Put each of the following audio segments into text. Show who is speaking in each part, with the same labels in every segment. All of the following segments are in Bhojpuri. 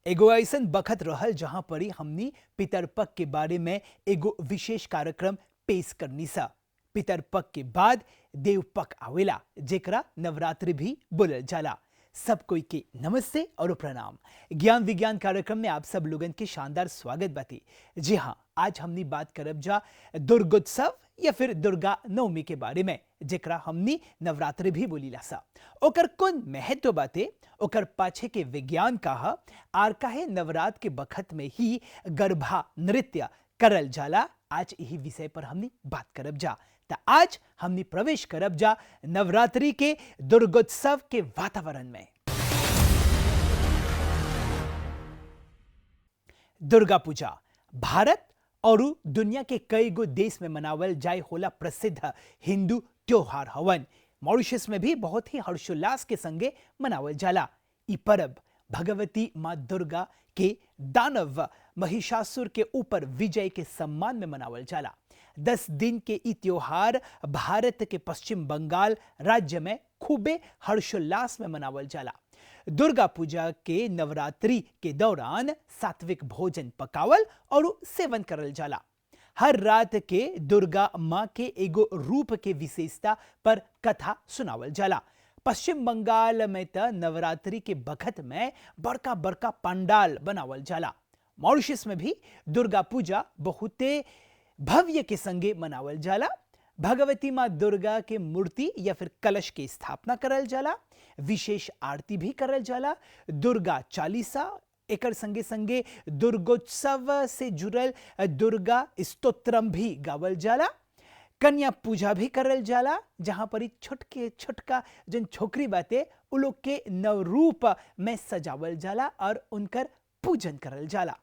Speaker 1: एगो ऐसन बखत रहल जहां पर ही हमनी पितरपक्ष के बारे में एगो विशेष कार्यक्रम पेश करनी सा। पितरपक्ष के बाद देवपक्ष आवेला, जेकरा नवरात्रि भी बोलल जाला। सब कोई के नमस्ते और प्रणाम। ज्ञान विज्ञान कार्यक्रम में आप सब लोगन के शानदार स्वागत बाती। जी हाँ, आज हमनी बात करब जा दुर्गोत्सव या फिर दुर्गा नवमी के बारे में, जेकरा हमनी नवरात्रि भी बोलीला सा। ओकर कौन महत्व बाते, ओकर पाछे के विज्ञान कहा, आर काहे नवरात्र के बखत में ही गरबा नृत्य करल जाला, आज यही विषय पर हमनी बात करब जा। तो आज हमनी प्रवेश करब जा नवरात्रि के दुर्गोत्सव के वातावरण में। दुर्गा पूजा भारत और दुनिया के कई गो देश में मनावल जाए होला प्रसिद्ध हिंदू त्योहार हवन। मॉरिशस में भी बहुत ही हर्षोल्लास के संगे मनावल जाला। ई पर्व भगवती माँ दुर्गा के दानव महिषासुर के ऊपर विजय के सम्मान में मनावल जाला। 10 दिन के ई त्योहार भारत के पश्चिम बंगाल राज्य में खूबे हर्षोल्लास में मनावल जाला। दुर्गा पूजा के नवरात्रि के दौरान सात्विक भोजन पकावल और सेवन करल जाला। हर रात के दुर्गा माँ के एगो रूप के विशेषता पर कथा सुनावल जाला। पश्चिम बंगाल में त नवरात्रि के बखत में बड़का बड़का पंडाल बनावल जाला। मॉरिशस में भी दुर्गा पूजा बहुते भव्य के संगे मनावल जाला। भगवती माँ दुर्गा के मूर्ति या फिर कलश की स्थापना करल जाला, विशेष आरती भी करल जाला। दुर्गा चालीसा एकर संगे संगे दुर्गोत्सव से जुड़ल दुर्गा स्तोत्रम भी गावल जाला। कन्या पूजा भी करल जाला, जहां पर छोटका जन छोकरी बाते उ लोग के नवरूप में सजावल जाला और उनकर पूजन करल जाला।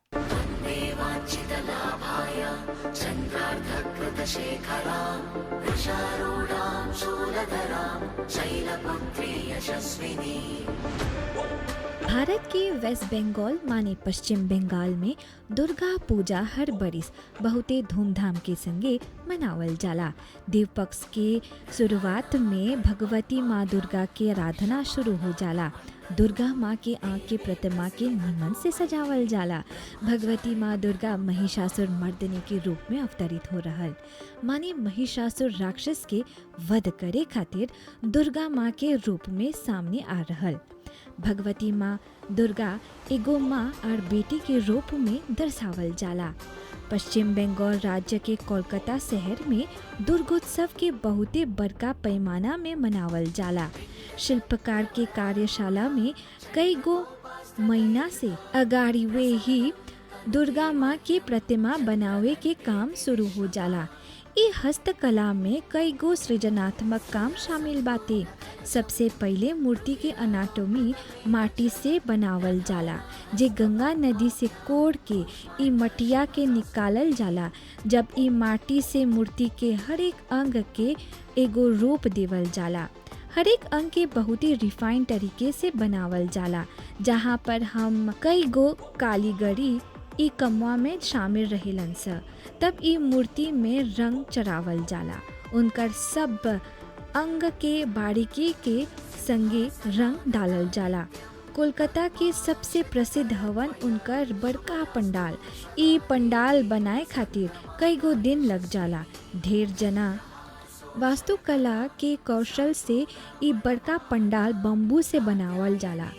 Speaker 2: भारत के वेस्ट बंगाल माने पश्चिम बंगाल में दुर्गा पूजा हर बरिस बहुते धूमधाम के संगे मनावल जाला। देव पक्ष के शुरुआत में भगवती माँ दुर्गा की आराधना शुरू हो जाला। दुर्गा माँ के आँख के प्रतिमा के निमन से सजावल जाला। भगवती माँ दुर्गा महिषासुर मर्दनी के रूप में अवतरित हो रहल, माने महिषासुर राक्षस के वध करे खातिर दुर्गा माँ के रूप में सामने आ रहल। भगवती माँ दुर्गा एगो माँ और बेटी के रूप में दर्शावल जाला। पश्चिम बंगाल राज्य के कोलकाता शहर में दुर्गोत्सव के बहुते बड़का पैमाना में मनावल जाला। शिल्पकार के कार्यशाला में कई गो महीना से अगाड़ी वे ही दुर्गा माँ की प्रतिमा बनावे के काम शुरू हो जाला। ई हस्तकला में कई गो सृजनात्मक काम शामिल बाते। सबसे पहले मूर्ति के अनाटोमी माटी से बनावल जाला, जे गंगा नदी से कोड़ के ई मटिया के निकालल जाला। जब ई माटी से मूर्ति के हर एक अंग के एगो रूप देवल जाला। हर एक अंग के बहुत ही रिफाइंड तरीके से बनावल जाला, जहाँ पर हम कई गो कारीगरी ई कमवा में शामिल रहेलन स। तब ई मूर्ति में रंग चढ़ावल जाला। उनकर सब अंग के बारीकी के संगे रंग डालल जाला। कोलकाता के सबसे प्रसिद्ध हवन उनकर बड़का पंडाल। ई पंडाल बनाए खातिर कई गो दिन लग जाला। ढेर जना वास्तुकला के कौशल से ई बड़का पंडाल बम्बू से बनावल जाला।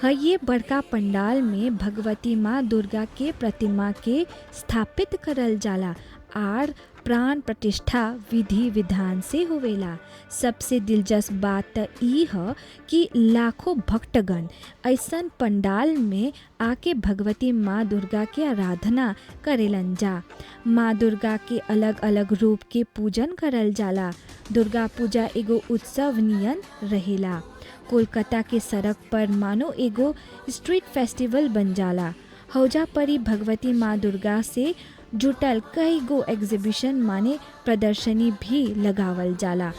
Speaker 2: ये बड़का पंडाल में भगवती माँ दुर्गा के प्रतिमा के स्थापित करल जाला और प्राण प्रतिष्ठा विधि विधान से होवेला। सबसे दिलचस्प बात ई है कि लाखों भक्तगण ऐसन पंडाल में आके भगवती माँ दुर्गा के आराधना करेलन जा। माँ दुर्गा के अलग अलग रूप के पूजन करल जाला। दुर्गा पूजा एगो उत्सव नियन रहेला। कोलकाता के सड़क पर मानो एगो स्ट्रीट फेस्टिवल बन जाला। हौजा परी भगवती माँ दुर्गा से जुटल कई गो एग्जीबिशन माने प्रदर्शनी भी लगावल जाला।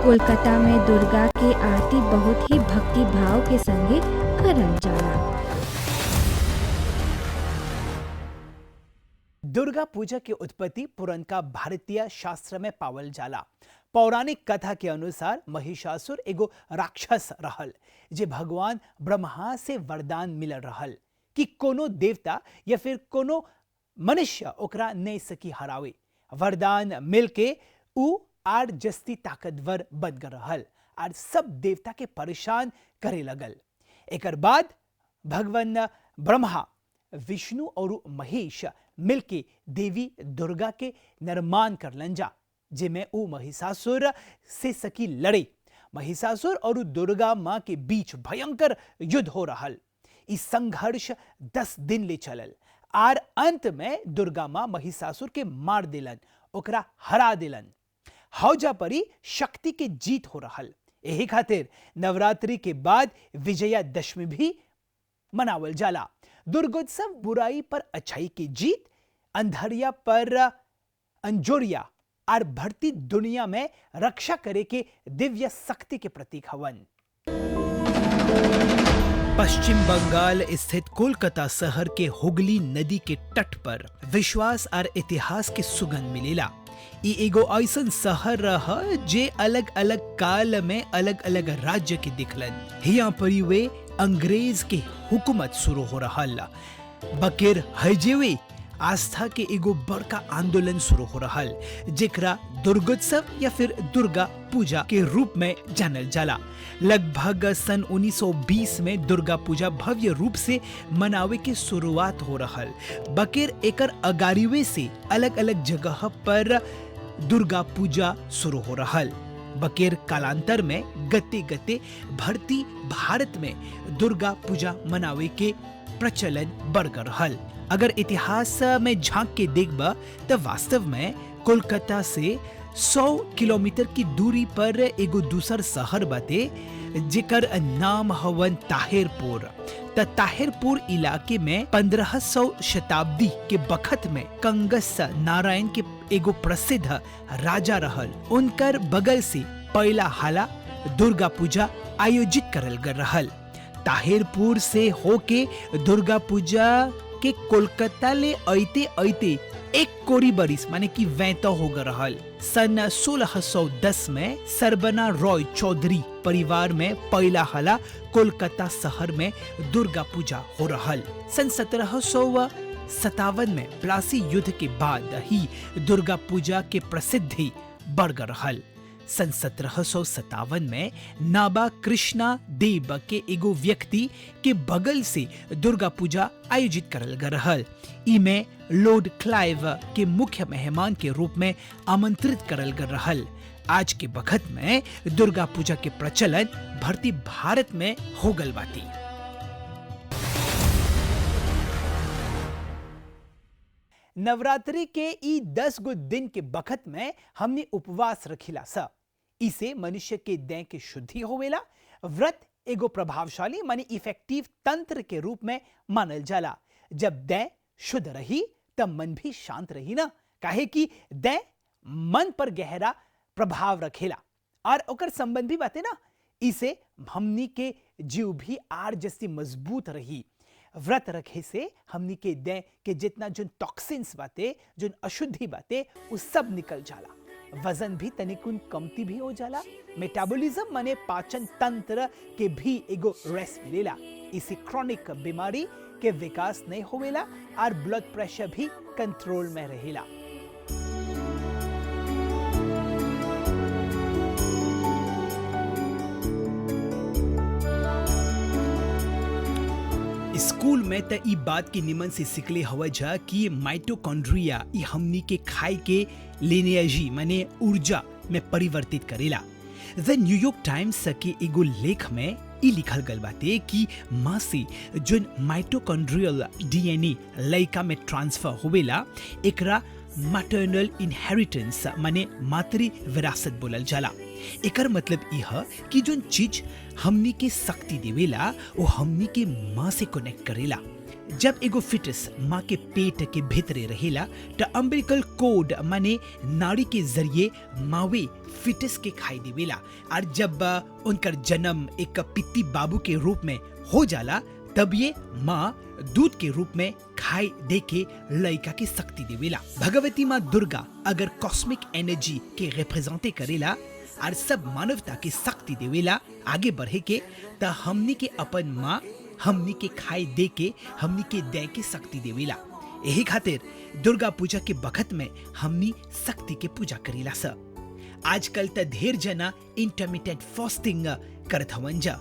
Speaker 2: कोलकाता में दुर्गा के आरती बहुत ही भक्ति भाव के संगे करल जाला।
Speaker 1: दुर्गा दुर्गा पूजा की उत्पत्ति पुरनका भारतीय शास्त्र में पावल जाला। पौराणिक कथा के अनुसार महिषासुर एगो राक्षस रहल जे भगवान ब्रह्मा से वरदान मिलल रहल कि कोनो देवता या फिर कोनो मनुष्य ओकरा नहीं सकी हरावे। वरदान मिलके ऊ आर जस्ती ताकतवर बन गए रहल और सब देवता के परेशान करे लगल। एकर बाद भगवान ब्रह्मा, विष्णु और महेश मिलके देवी दुर्गा के निर्माण करलन जा, जिसमें ऊ महिषासुर से सकी लड़े। महिषासुर और दुर्गा माँ के बीच भयंकर युद्ध हो रहल। इस संघर्ष 10 दिन ले चलल और अंत में दुर्गा माँ महिषासुर के मार दिलन, ओकरा हरा दिलन। हौजा परी शक्ति के जीत हो रहल। यही खातिर नवरात्रि के बाद विजयादशमी भी मनावल जाला। दुर्गोत्सव बुराई पर अच्छाई की जीत, अंधरिया पर अंजोरिया और बढ़ती दुनिया में रक्षा करे के दिव्य शक्ति के प्रतीक हवन। पश्चिम बंगाल स्थित कोलकाता शहर के हुगली नदी के तट पर विश्वास और इतिहास के सुगंध मिलेला। ई एगो ऐसन शहर रहा जे अलग अलग काल में अलग अलग राज्य के दिखलन। हिया परी वे अंग्रेज के हुकूमत शुरू हो रहल। बकेर हजेवे आस्था के एगो बड़का आंदोलन शुरू हो रहल, जेकरा दुर्गोत्सव या फिर दुर्गा पूजा के रूप में जानल जाला। लगभग सन 1920 में दुर्गा पूजा भव्य रूप से मनावे के शुरुआत हो रहल। बकेर एकर अगारीवे से अलग अलग जगह पर दुर्गा पूजा शुरू हो रहल। बकेर कालांतर में गते गते भरती भारत में दुर्गा पूजा मनावे के प्रचलन बढ़ गए रहल। अगर इतिहास में झांक के देखबा तो वास्तव में कोलकाता से 100 किलोमीटर की दूरी पर एगो दूसर शहर बाटे जेकर नाम हवन ताहिरपुर। ताहिरपुर इलाके में 1500 शताब्दी के बखत में कंगस नारायण के एगो प्रसिद्ध राजा रहल। उनकर बगल से पहला हाला दुर्गा पूजा आयोजित करल गए रहल। ताहिरपुर से होके दुर्गा पूजा के कोलकाता ले आते आते एक कोरी बरिस माने कि 20 हो गए रहल। सन 1610 में सरबना रॉय चौधरी परिवार में पहला हाला कोलकाता शहर में दुर्गा पूजा हो रहल। सन 1757 में प्लासी युद्ध के बाद ही दुर्गा पूजा के प्रसिद्धि बढ़ गए रहल। सन 1757 में नाबा कृष्णा देव के एगो व्यक्ति के बगल से दुर्गा पूजा आयोजित करल गए रहल। इमे लॉर्ड क्लाइव के मुख्य मेहमान के रूप में आमंत्रित करल गए रहल। आज के बखत में दुर्गा पूजा के प्रचलन भरती भारत में हो गल बाती। नवरात्रि के ई 10 गो दिन के बखत में हमने उपवास रखिला सा। इसे मनुष्य के देह के शुद्धि होवेला। व्रत एगो प्रभावशाली माने इफेक्टिव तंत्र के रूप में मानल जाला। जब देह शुद्ध रही तब मन भी शांत रही ना, काहे कि देह मन पर गहरा प्रभाव रखेला और ओकर संबंध भी बाते ना। इसे हमनी के जीव भी आर जैसी मजबूत रही। व्रत रखे से हमनी के देह के जितना जो टॉक्सिन्स बाते, जो अशुद्धि बाते, वो सब निकल जाला। वजन भी तनिकुन कमती भी हो जाला। मेटाबॉलिज्म माने पाचन तंत्र के भी एगो रेस्ट मिलेला। इसी क्रॉनिक बीमारी के विकास नहीं होवेला और ब्लड प्रेशर भी कंट्रोल में रहेला। स्कूल में त ई बात की निमन से सिखले हवा जा कि माइटोकॉन्ड्रिया ई हमनी के खाए के लिनिएजी माने ऊर्जा में परिवर्तित करेला। द न्यूयॉर्क टाइम्स के एगो लेख में ई लिखल गल बाटे कि माँ से जोन माइटोकॉन्ड्रियल डीएनए लड़का में ट्रांसफर होवेला, एकरा मैटरनल इनहेरिटेंस माने मातृ विरासत बोलल जाला। एकर मतलब यह कि जोन चीज हमनी के शक्ति देवेला वो हमनी के माँ से कनेक्ट करेला। जब एगो फिटस माँ के पेट के भीतरे रहेला तो अम्बिलिकल कोड माने नाड़ी के जरिए मावे फिटस के खाई देवेला और जब उनकर जन्म एक पित्ती बाबू के रूप में हो जाला तब ये माँ दूध के रूप में खाई दे के लड़का की शक्ति देवेला। भगवती माँ दुर्गा अगर कॉस्मिक एनर्जी के रिप्रेजेंटे करेला और सब मानवता की शक्ति देवेला आगे बढ़े के, त हमनी के अपन माँ हमनी के खाई दे के हमनी के दे के शक्ति देवेला। यही खातिर दुर्गा पूजा के बखत में हमनी शक्ति के पूजा करेला स। आजकल त ढेर जना इंटरमिटेंट फास्टिंग करत हवन जा।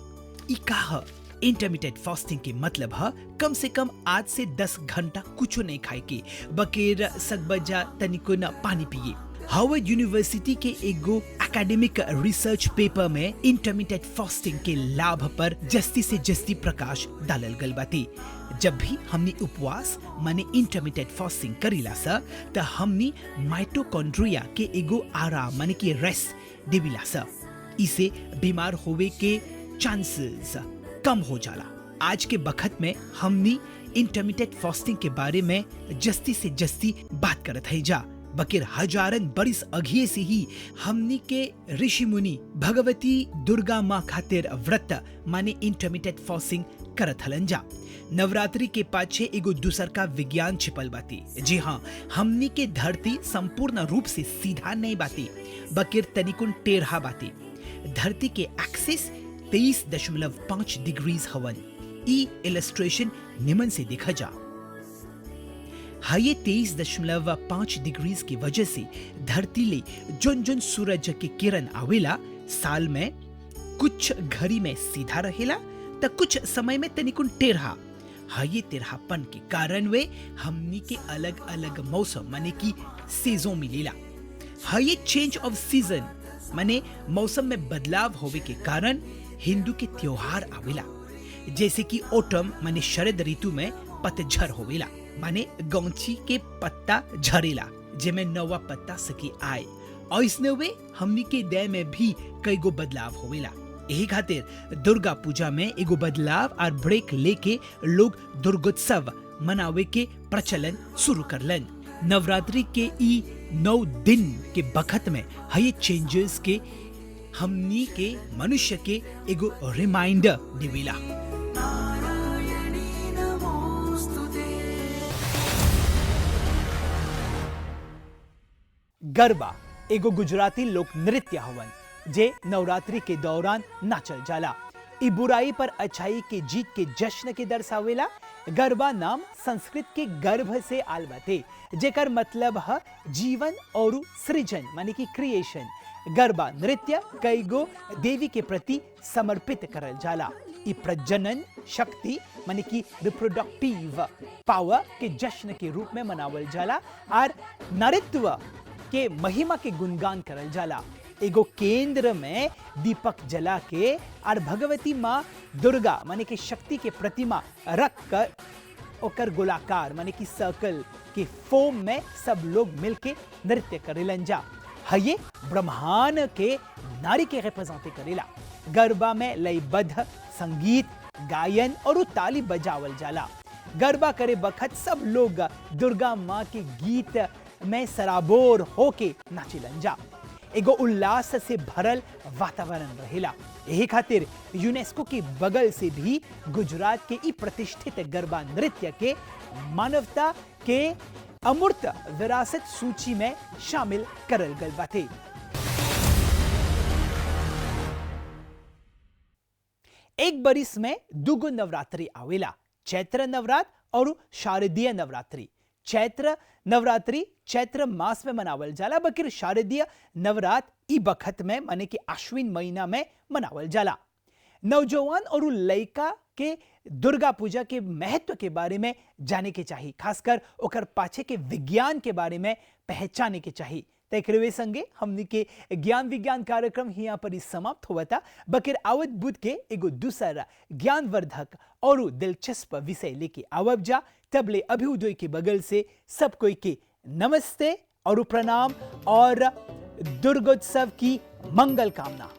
Speaker 1: ई का ह? इंटरमिटेंट फास्टिंग के मतलब है कम से कम 8 से 10 घंटा कुछ नहीं खाए के, बकेर सकबजा तनिको न पानी पिए। हार्वर्ड यूनिवर्सिटी के एगो एकेडमिक रिसर्च पेपर में इंटरमिटेंट फास्टिंग के लाभ पर जस्ती से जस्ती प्रकाश डालल गल बाती। जब भी हमनी उपवास माने इंटरमिटेंट फास्टिंग करीला सा त हमनी माइटोकॉन्ड्रिया के एगो आराम माने कि रेस्ट देविला सा। इसे बीमार होवे के चांसेस कम हो जाला। आज के बखत में हमनी इंटरमिटेंट फास्टिंग के बारे में जस्ती से जस्ती बात करत है जा, बकिर हजारन बरिस अघिए से ही हमनी के ऋषि मुनि भगवती दुर्गा माँ खातिर व्रत माने इंटरमिटेंट फास्टिंग करत हलन जा। नवरात्रि के पाछे एगो दूसर का विज्ञान छिपल बाती। जी हाँ, हमनी के धरती संपूर्ण रूप से सीधा नहीं बाती, बकिर तनिकुन टेढ़ा बाती। धरती के एक्सिस 23.5 डिग्रीज हवन। ई इलस्ट्रेशन निमन से देखा जा। हाँ, ये 23.5 डिग्रीज की वजह से धरती ले जोन सूरज के किरण आवेला साल में कुछ घड़ी में सीधा रहेला त कुछ समय में तनिकुन टेढ़ा। हाँ, ये टेढ़ापन के कारण वे हमनी के अलग अलग मौसम माने की सीजन मिलेला। हाँ, ये चेंज ऑफ सीजन माने मौसम में बदलाव होवे के कारण हिंदू के त्योहार आवेला, जैसे कि ओटम माने शरद ऋतु में पतझड़ होवेला माने गौची के पत्ता झरेला जेमे नवा पत्ता सकी आए। और इसने वे हमनी के दय में भी कई गो बदलाव होवेला। यही खातिर दुर्गा पूजा में एगो बदलाव और ब्रेक लेके लोग दुर्गोत्सव मनावे के प्रचलन शुरू करलन। नवरात्रि के ई 9 दिन के बखत में हये चेंजेस के हमनी के मनुष्य के एगो रिमाइंडर देवेला। गरबा एगो गुजराती लोक नृत्य हवन जे नवरात्रि के दौरान नाचल जाला। ई बुराई पर अच्छाई के जीत के जश्न के दर्शावेला। गरबा नाम संस्कृत के गर्भ से आल बाटे, जेकर मतलब है जीवन और सृजन माने कि क्रिएशन। गरबा नृत्य कई गो देवी के प्रति समर्पित करल जाला। ई प्रजनन शक्ति माने कि रिप्रोडक्टिव पावर के जश्न के रूप में मनावल जाला और नारीत्व के महिमा के गुणगान करल जाला। एगो केंद्र में दीपक जला के और भगवती माँ दुर्गा माने कि शक्ति के प्रतिमा रख कर ओकर गोलाकार माने कि सर्कल के फॉर्म में सब लोग मिलके नृत्य करेलन जा। हये ब्रह्मांड के नारी के रिप्रेजेंट करेला। गरबा में लयबद्ध संगीत गायन और ताली बजावल जाला। गरबा करे बखत सब लोग दुर्गा माँ के गीत में सराबोर होके नाचिलन जा। एगो उल्लास से भरल वातावरण रहेला। यही खातिर यूनेस्को के बगल से भी गुजरात के ई प्रतिष्ठित गरबा नृत्य के मानवता के अमूर्त विरासत सूची में शामिल करल गल बाटे। एक बरिस में दुगो नवरात्रि आवेला, चैत्र नवरात्र और शारदीय नवरात्रि। चैत्र नवरात्रि चैत्र मास में मनावल जाला, बकिर शारदीय नवरात्र ई बखत में माने कि आश्विन महीना में मनावल जाला। नौजवान और लड़का के दुर्गा पूजा के महत्व के बारे में जाने के चाहिए, खासकर ओकर पाछे के विज्ञान के बारे में पहचाने के चाहिए। तकरीबे संगे हमनी के ज्ञान विज्ञान कार्यक्रम यहाँ पर समाप्त हुआ था, बकिर आवत बुध के एगो दूसरा ज्ञानवर्धक और दिलचस्प विषय लेके आवब जा। तबले अभ्युदय के बगल से सब कोई के नमस्ते और प्रणाम और दुर्गोत्सव की मंगल कामना।